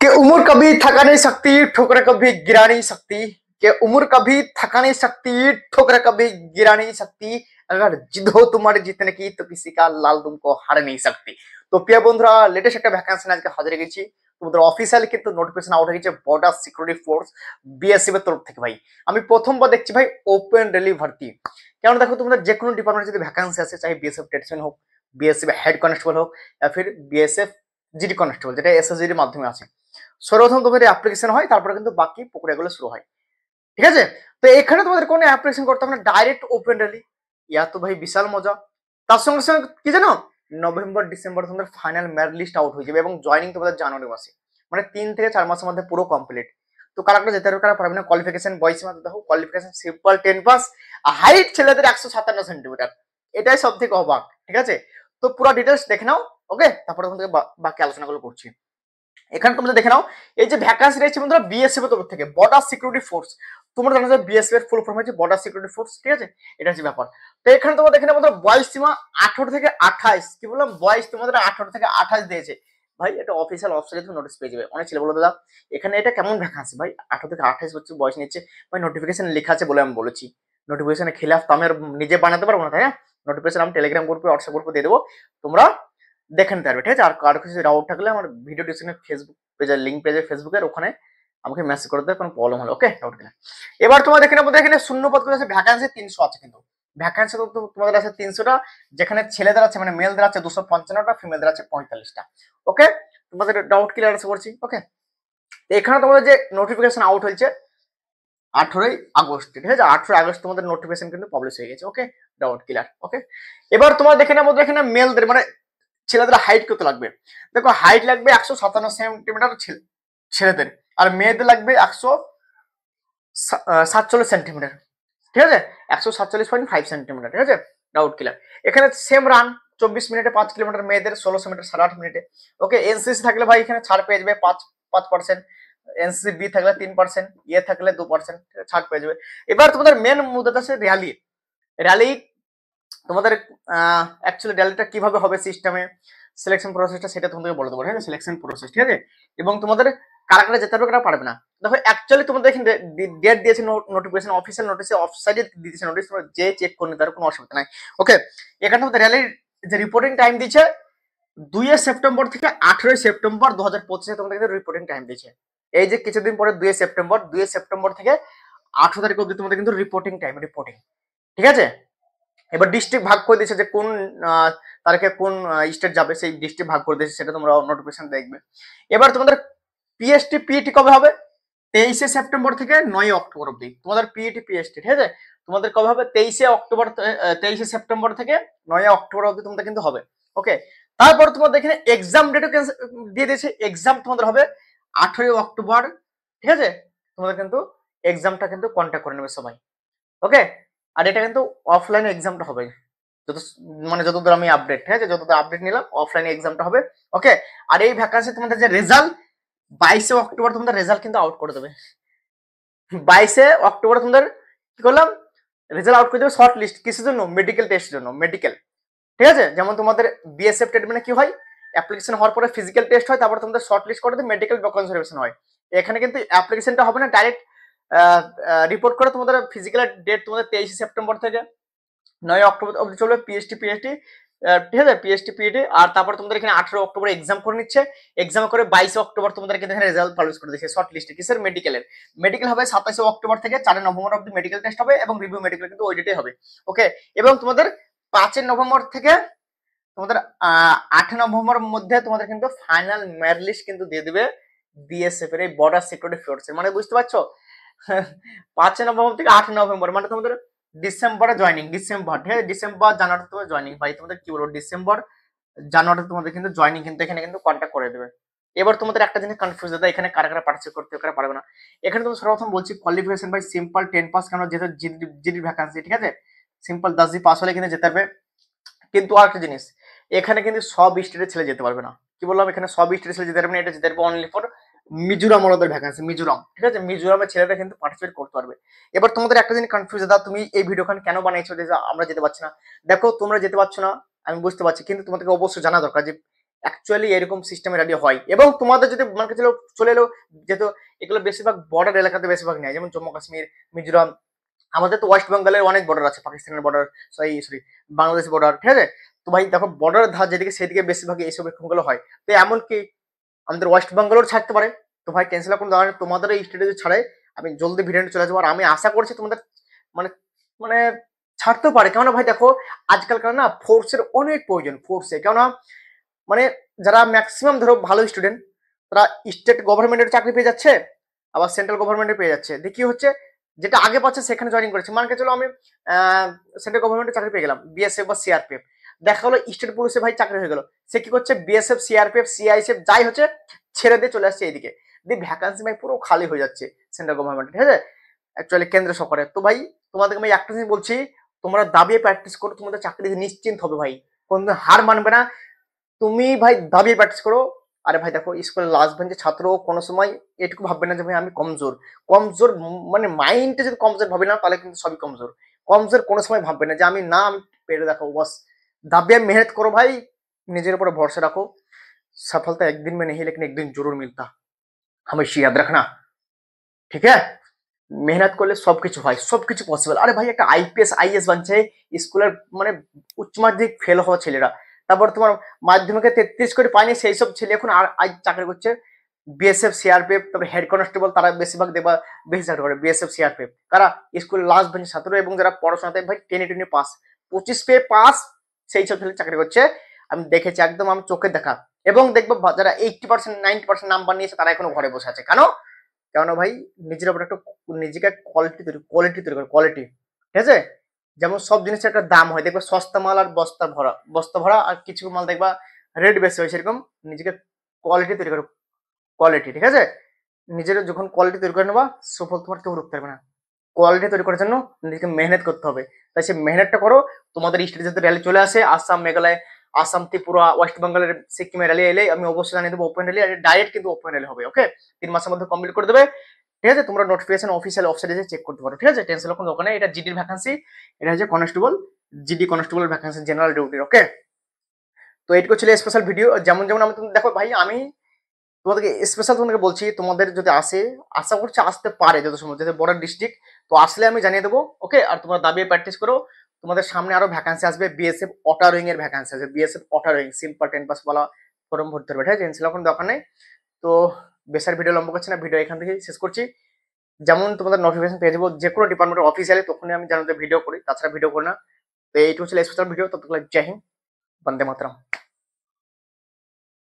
कि उम्र कभी थका नहीं सकती, ठोकर कभी गिरा नहीं सकती। कि उम्र कभी थका नहीं सकती, ठोकर कभी गिरा नहीं सकती। अगर जिद हो तुम्हारे जीतने की तो किसी का लाल तुमको हार नहीं सकती। তো প্রিয় বন্ধুরা, লেটেস্ট একটা ভ্যাকান্সি আজকে হাজির গেছি। তোমাদের অফিসিয়ালি কিন্তু নোটিফিকেশন আউট হয়ে গেছে বর্ডার সিকিউরিটি ফোর্স বিএসএফ এর তরফ থেকে। ভাই আমি প্রথমবার দেখছি ভাই ওপেন রেলি ভর্তি। কেন দেখো, তোমরা যে কোনো ডিপার্টমেন্টে যদি ভ্যাকান্সি আছে, চাই বিএসএফ টেটসম্যান হোক, বিএসএফ হেড কনস্টেবল হোক, বা ফির বিএসএফ জিডি কনস্টেবল, যেটা এসএসজির মাধ্যমে আছে, সর্বপ্রথম তোমাদের অ্যাপ্লিকেশন হয়, তারপরে কিন্তু বাকি প্রক্রিয়াগুলো শুরু হয়। ঠিক আছে? তো এখানে তোমাদের কোনো অ্যাপ্লিকেশন করতে হবে না, ডাইরেক্ট ওপেন র্যালি। ইয়া তো ভাই বিশাল মজা। তার সঙ্গে সঙ্গে কি জানো, নভেম্বর ডিসেম্বর তোমাদের ফাইনাল মেরিট লিস্ট আউট হয়ে যাবে এবং জয়নিং তোমাদের জানুয়ারি মাসে, মানে 3 থেকে 4 মাসের মধ্যে পুরো কমপ্লিট। তো কারা কারা যেতে পারবে, কারা পারবে না। কোয়ালিফিকেশন বয়স মাত্র দেখো, কোয়ালিফিকেশন সিম্পল 10 পাস, হাইট ছেলেদের 157 সেন্টিমিটার। এটাই সব থেকে অবাক। ঠিক আছে? তো পুরো ডিটেলস দেখে নাও। ওকে, তারপরে তোমাদের বাকি আলোচনাগুলো করছি। এখানে তোমরা দেখে নাও, এই যে ভ্যাকান্সি রয়েছে বন্ধুরা বিএসএফ এর তরফ থেকে, বর্ডার সিকিউরিটি ফোর্স। তোমরা জানো যে বিএসএফ এর ফুল ফর্ম হচ্ছে বর্ডার সিকিউরিটি ফোর্স। ঠিক আছে? এটা হচ্ছে ব্যাপার। তো এখানে তোমরা দেখে নাও বন্ধুরা, বয়স সীমা 18 থেকে 28। কি বললাম, বয়স তোমাদের 18 থেকে 28 দিয়েছে। ভাই এটা অফিসিয়াল ওয়েবসাইটে তুমি নোটিস পেয়ে যাবে। অনেক ছেলে বলে দাদা এখানে এটা কেমন ভ্যাকান্সি, ভাই 18 থেকে 28 বছর বয়স নিচ্ছে। ভাই নোটিফিকেশন লেখা আছে বলে আমি বলেছি, নোটিফিকেশনের খিলাফ তো আমি আর নিজে বানাতে পারবো না, তাই না? নোটিফিকেশন আমি টেলিগ্রাম গ্রুপে, হোয়াটসঅ্যাপ গ্রুপে দিয়ে দেবো, তোমরা দেখে নিতে পারবে। ঠিক আছে? আর কারো কিছু ডাউট থাকলে আমার ভিডিও ডিসক্রিপশনে ফেসবুক পেজের লিঙ্ক পেজে, ফেসবুকের ওখানে আমাকে মেসেজ করে দেবে কোনো প্রবলেম হলে। ওকে, ডাউট কিনা। এবার তোমার দেখে নেবো, এখানে শূন্য পদ আছে, ভ্যাকান্সি 300 আছে। কিন্তু ভ্যাকান্সি তো তোমাদের আছে 300টা, যেখানে ছেলেদের আছে মানে মেলদের আছে 255টা, ফিমেলদের আছে 45টা। ওকে, তোমাদের ডাউট ক্লিয়ার আছে করছি। ওকে, এখানে তোমাদের যে নোটিফিকেশন আউট হয়েছে 18 আগস্ট। ঠিক আছে? 18 আগস্ট তোমাদের নোটিফিকেশন কিন্তু পাবলিশ হয়ে গেছে। ওকে, ডাউট ক্লিয়ার। ওকে, এবার তোমার দেখে নেবো, এখানে মেলদের মানে ছেলেদের হাইট কত লাগবে। দেখো, হাইট লাগবে 157 সেন্টিমিটার ছেলেদের, আর মেয়েদের লাগবে 147 সেন্টিমিটার। ঠিক আছে? 147.5 সেন্টিমিটার। ঠিক আছে? Doubt clear. এখানে সেম রান 24 মিনিটে 5 কিলোমিটার, মেয়েদের 1600 মিটার 8.5 মিনিটে। ওকে, এনসিসি থাকলে ভাই এখানে ছাড় পেয়ে যাবে 5%, এনসিসি বি থাকলে 3%, ইয়ে থাকলে 2% ছাড় পেয়ে যাবে। এবার তোমাদের মেন মুদ্রা আছে র্যালি। র্যালি তোমাদের অ্যাকচুয়ালি র্যালিটা কিভাবে হবে সিস্টেমে, সিলেকশন প্রসেসটা সেটা তোমাদের বলে দেবো। ঠিক আছে? Selection process. ঠিক আছে? এবং তোমাদের কারা কারা যেতে পারবে, কারা পারবে না। দেখো, অ্যাকচুয়ালি তোমাদের এখানে ডেট দিয়েছে, নোটিফিকেশন অফিসিয়াল নোটিসে অফসাইডে দিয়েছে নোটিস, তোমরা যে চেক করে নিতে পারো, কোনো অসুবিধা নাই। ওকে, এখানে তোমাদের র্যালির যে রিপোর্টিং টাইম দিচ্ছে 2 সেপ্টেম্বর থেকে 18 সেপ্টেম্বর 2025 তোমাদের কিন্তু রিপোর্টিং টাইম দিচ্ছে। এই যে কিছুদিন পরে 2 সেপ্টেম্বর থেকে 18 তারিখ অব্দি তোমাদের কিন্তু রিপোর্টিং টাইম, রিপোর্টিং। ঠিক আছে? এবার ডিস্ট্রিক্ট ভাগ করে দিয়েছে যে কোন তারিখে কোন স্টেট যাবে, সেই ডিস্ট্রিক্ট ভাগ করে দিয়েছে, সেটা তোমরা নোটিফিকেশন দেখবে। এবার তোমাদের পিএসটি পিইটি কবে হবে, 23 সেপ্টেম্বর থেকে 9 অক্টোবর অব্দি তোমাদের পিইটি পিএসটি। ঠিক আছে? তোমাদের কবে হবে, 23 সেপ্টেম্বর থেকে 9 অক্টোবর অব্দি তোমাদের কিন্তু হবে। ওকে, তারপর তোমাদের এখানে এক্সাম ডেটও দিয়ে দিয়েছে। এক্সাম তোমাদের হবে 18 অক্টোবর। ঠিক আছে? তোমাদের কিন্তু এক্সামটা কিন্তু কন্ট্যাক্ট করে নেবে সবাই। ওকে, আর এটা কিন্তু অফলাইন এক্সামটা হবে, যত মানে যতদূর আমি আপডেট। ঠিক আছে? যতদূর আপডেট নিলাম, অফলাইনে এক্সামটা হবে। ওকে, আর এই ভ্যাকান্সি তোমাদের যে রেজাল্ট 22 অক্টোবর তোমাদের রেজাল্ট কিন্তু আউট করে দেবে। 22 অক্টোবর তোমাদের কি করলাম, রেজাল্ট আউট করে দেবে। শর্ট লিস্ট কিসের জন্য, মেডিকেল টেস্টের জন্য, মেডিকেল। ঠিক আছে? যেমন তোমাদের বিএসএফ ট্রিটমেন্টে কি হয়, অ্যাপ্লিকেশন হওয়ার পরে ফিজিক্যাল টেস্ট হয়, তারপর তোমাদের শর্ট লিস্ট করে দিয়ে মেডিকেল কনসালটেশন হয়। এখানে কিন্তু অ্যাপ্লিকেশনটা হবে না, ডাইরেক্ট রিপোর্ট করে তোমাদের ফিজিক্যাল ডেট তোমাদের 23 সেপ্টেম্বর থেকে 9 অক্টোবর অব্দি চলবে। পিএসটি ঠিক আছে, পিএসটি পিএটি। আর তারপর তোমাদের এখানে 18 অক্টোবর এক্সাম করে নিচ্ছে। এক্সাম করে 22 অক্টোবর তোমাদের কিন্তু এখানে রেজাল্ট পাবলিশ করে দিচ্ছে শর্ট লিস্টে। কিসের, মেডিকেলের। মেডিকেল হবে 27 অক্টোবর থেকে 4 নভেম্বর অব্দি মেডিকেল টেস্ট হবে এবং রিভিউ মেডিকেল কিন্তু ওই ডেটে হবে। ওকে, এবং তোমাদের 5 নভেম্বর থেকে তোমাদের 8 নভেম্বর মধ্যে তোমাদের কিন্তু ফাইনাল মেরিট লিস্ট কিন্তু দিয়ে দিবে বিএসএফ এর এই বর্ডার সিকিউরিটি ফোর্সের। মানে বুঝতে পারছো, 5 নভেম্বর থেকে 8 নভেম্বর মানে তোমাদের ডিসেম্বরে জয়নিং। ডিসেম্বর, ঠিক আছে? ডিসেম্বর জানুয়ারি তোমাদের জয়নিং। ভাই তোমাদের কি বলবো, ডিসেম্বর জানুয়ারি তোমাদের কিন্তু জয়নিং কিন্তু এখানে কিন্তু কন্ট্যাক্ট করে দেবে। এবার তোমাদের একটা জিনিস কনফিউজ দাদা, এখানে কারা কারা পার্টিসিপেট করতে কারা পারবে না। এখানে তুমি সর্বপ্রথম বলছি কোয়ালিফিকেশন বাই সিম্পল 10 পাস, কারণ যেহেতু জিডি ভ্যাকান্সি। ঠিক আছে? সিম্পল 10 পাস হলে কিন্তু যেতে পারবে। কিন্তু আর একটা জিনিস, এখানে কিন্তু সব স্টেটের ছেলে যেতে পারবে না। কি বললাম, এখানে সব স্টেটের ছেলে যেতে পারবে না, এটা যেতে পারবে অনলি ফর মিজোরাম ওদের ভ্যাকান্সি, মিজোরাম। ঠিক আছে? মিজোরামের ছেলেরা কিন্তু পার্টিসিপেট করতে পারবে। এবার তোমাদের একটা জিনিস কনফিউজ দাদা, তুমি এই ভিডিওখান কেন বানাইছো যে আমরা যেতে পারছি না। দেখো, তোমরা যেতে পারছো না আমি বুঝতে পারছি, কিন্তু তোমাদেরকে অবশ্যই জানা দরকার যে অ্যাকচুয়ালি এরকম সিস্টেমে রেডি হয়। এবং তোমাদের যদি মনে চলে এলো, যেহেতু এগুলো বেশিরভাগ বর্ডার এলাকাতে বেশিরভাগ নেয়, যেমন জম্মু কাশ্মীর, মিজোরাম, আমাদের তো ওয়েস্ট বেঙ্গলের অনেক বর্ডার আছে, পাকিস্তানের বর্ডার, সরি বাংলাদেশ বর্ডার, ঠিক আছে। তো ভাই দেখো বর্ডার ধার যেদিকে সেদিকে বেশিরভাগ এইসব এরকমগুলো হয়। তো এমনকি আমাদের ওয়েস্ট বেঙ্গলেও ছাড়তে পারে। তো ভাই টেনশন কোনো দরকার নেই, তোমাদের এই স্টেটে ছাড়ে আমি জলদি ভিডিওটা চলে যাবো। আর আমি আশা করছি তোমাদের মানে মানে ছাড়তেও পারে, কেননা ভাই দেখো আজকালকার না ফোর্সের অনেক প্রয়োজন, ফোর্সে কেননা মানে যারা ম্যাক্সিমাম ধরো ভালো স্টুডেন্ট তারা স্টেট গভর্নমেন্টের চাকরি পেয়ে যাচ্ছে, আবার সেন্ট্রাল গভর্নমেন্টে পেয়ে যাচ্ছে। দেখি হচ্ছে যেটা আগে পাচ্ছে সেখানে জয়েনিং করেছে, মানে চলো আমি সেন্ট্রাল গভর্নমেন্টের চাকরি পেয়ে গেলাম, বিএসএফ বা সিআরপিএফ, দেখা হলো স্টেট পুলিশে ভাই চাকরি হয়ে গেল, সে কি করছে বিএসএফ সিআরপিএফ সিআইএসএফ যাই হচ্ছে ছেড়ে দিয়ে চলে আসছে এইদিকে, দিয়ে ভ্যাকান্সি ভাই পুরো খালি হয়ে যাচ্ছে সেন্ট্রাল গভর্নমেন্টে, ঠিক আছে, অ্যাকচুয়ালি কেন্দ্র সরকারের। তো ভাই তোমাদেরকে আমি একটা জিনিস বলছি, তোমরা দাবিয়ে প্র্যাকটিস করো, তোমাদের চাকরি নিশ্চিন্ত হবে ভাই, কোনদিন হার মানবে না। তুমি ভাই দাবিয়ে প্র্যাকটিস করো। আরে ভাই দেখো স্কুলের লাস্ট বেঞ্চের ছাত্র কোনো সময় এটুকু ভাববে না যে ভাই আমি কমজোর, কমজোর মানে মাইন্ডে যদি কমজোর ভাবি না তাহলে কিন্তু সবই কমজোর, কমজোর কোনো সময় ভাববে না যে আমি না আমি পেরে দেখো বস, দাবিয়ে মেহনত করো ভাই, নিজের উপরে ভরসা রাখো, सफलता एक दिन में नहीं लेकिन एक दिन जरूर मिलता, हमेशा याद रखना, ঠিক আছে। মেহনত করলে সবকিছু হয়, সবকিছু পসিবল। আরে ভাই একটা আইপিএস আইএস বানছে স্কুলের মানে উচ্চ মাধ্যমিক ফেল হওয়া ছেলেরা, তারপর তোমার মাধ্যমিকে 33 করে পায়নি সেই সব ছেলে এখন আর আজ চাকরি করছে বিএসএফ সিআরপিএফ, তারপর হেড কনস্টেবল, তারা বেশিরভাগ দেবা বেশি চাকরি করে বিএসএফ সিআরপিএফ, কারা স্কুলের লাস্ট বেঞ্চের ছাত্র এবং যারা পড়াশোনাতে ভাই টেনে টেনে পাস, 25 পেয়ে পাস, সেই সব ছেলে চাকরি করছে। আমি দেখেছি একদম আমি চোখে দেখা। এবং দেখবো যারা 80% 90% নাম্বার নিয়েছে তারা এখনো ঘরে বসে আছে, কেন কেননা ভাই নিজের উপর একটা নিজেকে কোয়ালিটি তৈরি করে, কোয়ালিটি, ঠিক আছে। যেমন সব জিনিসের একটা দাম হয়, দেখবা সস্তা মাল আর বস্তা ভরা আর কিছু মাল দেখবা রেট বেশি হয়, সেরকম নিজেকে কোয়ালিটি তৈরি করো, কোয়ালিটি, ঠিক আছে। নিজের যখন কোয়ালিটি তৈরি করে নেবা সফল তোমার কেউ রুখতে পারবে না। কোয়ালিটি তৈরি করার জন্য নিজেকে মেহনত করতে হবে, তাই সেই মেহনতটা করো। তোমাদের স্টেটে যাতে র্যালি চলে আসে, আসাম মেঘালয়, আসাম ত্রিপুরা ওয়েস্ট বেঙ্গলের সিকিমের র্যালি এলে আমি অবশ্যই জানিয়ে দেবো, ওপেন র্যালি, আর ডাইরেক্ট কিন্তু ওপেন র্যালি হবে, ওকে। 3 মাসের মধ্যে কমপ্লিট করে দেবে, ঠিক আছে। তোমরা নোটিফিকেশন অফিসিয়াল ওয়েবসাইটে চেক করতে পারো, ঠিক আছে, টেনশন কোনো দোকানে। এটা জিডির ভ্যাকান্সি, এটা হচ্ছে কনস্টেবল, জিডি কনস্টেবলের ভ্যাকান্সি জেনারেল ডিউটির, ওকে। তো এইটুকু ছিল স্পেশাল ভিডিও, যেমন যেমন আমি তুমি দেখো ভাই আমি তোমাদেরকে স্পেশাল তোমাদেরকে বলছি, তোমাদের যদি আসে আশা করছি আসতে পারে যত সময়, যেহেতু বর্ডার ডিস্ট্রিক্ট, তো আসলে আমি জানিয়ে দেবো, ওকে। আর তোমরা দাবিয়ে প্র্যাকটিস করো, তোমাদের সামনে আরো ভ্যাকান্সি আসবে, বিএসএফ অটারোইং এর ভ্যাকান্সি আছে, বিএসএফ অটারোইং সিম্পল 10 পাস বলা ফর্ম ভরতে হবে, ঠিক আছে, টেনশন কোনো দরকার নেই। তো বেশার ভিডিও লম্বা করছি না, ভিডিও এখান থেকেই শেষ করছি। যেমন তোমাদের নোটিফিকেশন পেয়ে যাবো যে কোনো ডিপার্টমেন্টের অফিসিয়ালি, তখনই আমি জানাতে ভিডিও করি, তাছাড়া ভিডিও করি না। তো এইটুকু ছিল স্পেশাল ভিডিও, ততক্ষণ জয় হিন্দ, বন্দে মাতরম।